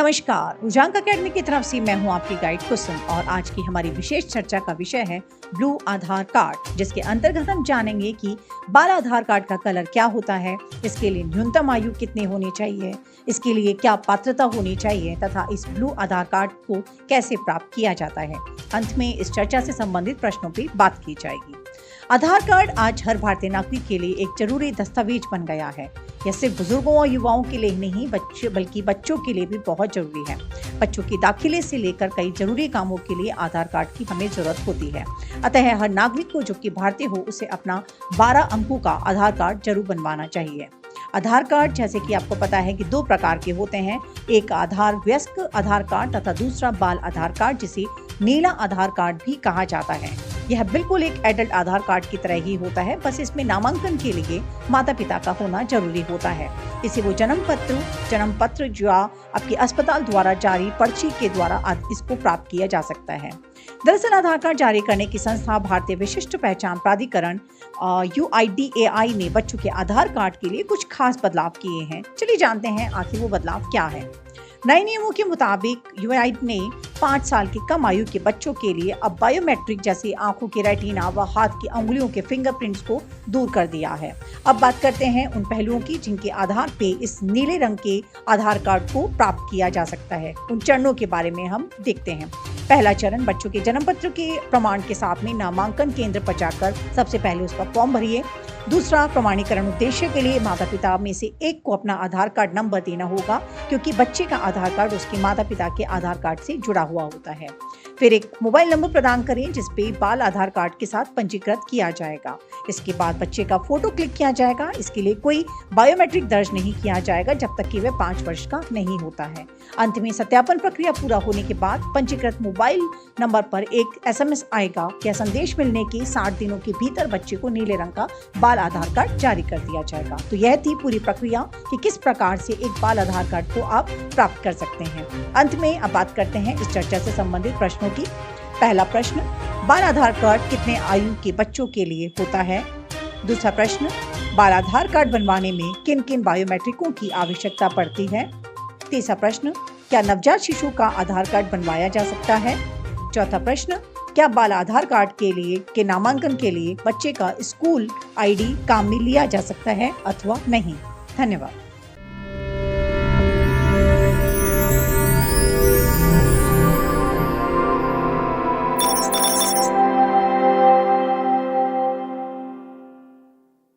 नमस्कार, रुझान अकेडमी की तरफ से मैं हूं आपकी गाइड कुसुम और आज की हमारी विशेष चर्चा का विषय है ब्लू आधार कार्ड, जिसके अंतर्गत हम जानेंगे कि बाल आधार कार्ड का कलर क्या होता है, इसके लिए न्यूनतम आयु कितनी होनी चाहिए, इसके लिए क्या पात्रता होनी चाहिए तथा इस ब्लू आधार कार्ड को कैसे प्राप्त किया जाता है। अंत में इस चर्चा से संबंधित प्रश्नों पर बात की जाएगी। आधार कार्ड आज हर भारतीय नागरिक के लिए एक जरूरी दस्तावेज बन गया है। यह सिर्फ बुजुर्गों और युवाओं के लिए नहीं बल्कि बच्चों के लिए भी बहुत जरूरी है। बच्चों के दाखिले से लेकर कई जरूरी कामों के लिए आधार कार्ड की हमें जरूरत होती है। अतः हर नागरिक को जो कि भारतीय हो उसे अपना 12 अंकों का आधार कार्ड जरूर बनवाना चाहिए। आधार कार्ड जैसे कि आपको पता है कि 2 प्रकार के होते हैं, एक आधार वयस्क आधार कार्ड तथा दूसरा बाल आधार कार्ड, जिसे नीला आधार कार्ड भी कहा जाता है। यह बिल्कुल एक एडल्ट आधार कार्ड की तरह ही होता है, बस इसमें नामांकन के लिए माता पिता का होना जरूरी होता है। इसे वो जन्म पत्र जो आपके अस्पताल द्वारा जारी पर्ची के द्वारा इसको प्राप्त किया जा सकता है। दरअसल आधार कार्ड जारी करने की संस्था भारतीय विशिष्ट पहचान प्राधिकरण UIDAI ने बच्चों के आधार कार्ड के लिए कुछ खास बदलाव किए हैं। चलिए जानते हैं आखिर वो बदलाव क्या है। नए नियमों के मुताबिक UID ने 5 साल की कम आयु के बच्चों के लिए अब बायोमेट्रिक जैसे आंखों के रेटिना व हाथ की अंगुलियों के फिंगरप्रिंट्स को दूर कर दिया है। अब बात करते हैं उन पहलुओं की जिनके आधार पे इस नीले रंग के आधार कार्ड को प्राप्त किया जा सकता है। उन चरणों के बारे में हम देखते हैं। पहला चरण, बच्चों के जन्म पत्र के प्रमाण के साथ में नामांकन केंद्र पर जाकर सबसे पहले उसका फॉर्म भरिए। दूसरा, प्रमाणीकरण उद्देश्य के लिए माता पिता में से एक को अपना आधार कार्ड नंबर देना होगा, क्योंकि बच्चे का आधार कार्ड उसके माता पिता के आधार कार्ड से जुड़ा हुआ होता है। फिर एक मोबाइल नंबर प्रदान करें जिस पे बाल आधार कार्ड के साथ पंजीकृत किया जाएगा। इसके बाद बच्चे का फोटो क्लिक किया जाएगा। इसके लिए कोई बायोमेट्रिक दर्ज नहीं किया जाएगा जब तक कि वह 5 वर्ष का नहीं होता है। अंत में सत्यापन प्रक्रिया पूरा होने के बाद पंजीकृत मोबाइल नंबर पर एक SMS आएगा। यह संदेश मिलने के 60 दिनों के भीतर बच्चे को नीले रंग का बाल आधार कार्ड जारी कर दिया जाएगा। तो यह थी पूरी प्रक्रिया कि किस प्रकार से एक बाल आधार कार्ड को आप प्राप्त कर सकते हैं। अंत में अब बात करते हैं इस चर्चा से संबंधित प्रश्नों की। पहला प्रश्न, बाल आधार कार्ड कितने आयु के बच्चों के लिए होता है? दूसरा प्रश्न, बाल आधार कार्ड बनवाने में किन किन बायोमेट्रिकों की आवश्यकता पड़ती है? तीसरा प्रश्न, क्या नवजात शिशु का आधार कार्ड बनवाया जा सकता है? चौथा प्रश्न, क्या बाल आधार कार्ड के नामांकन के लिए बच्चे का स्कूल ID काम में लिया जा सकता है अथवा नहीं? धन्यवाद।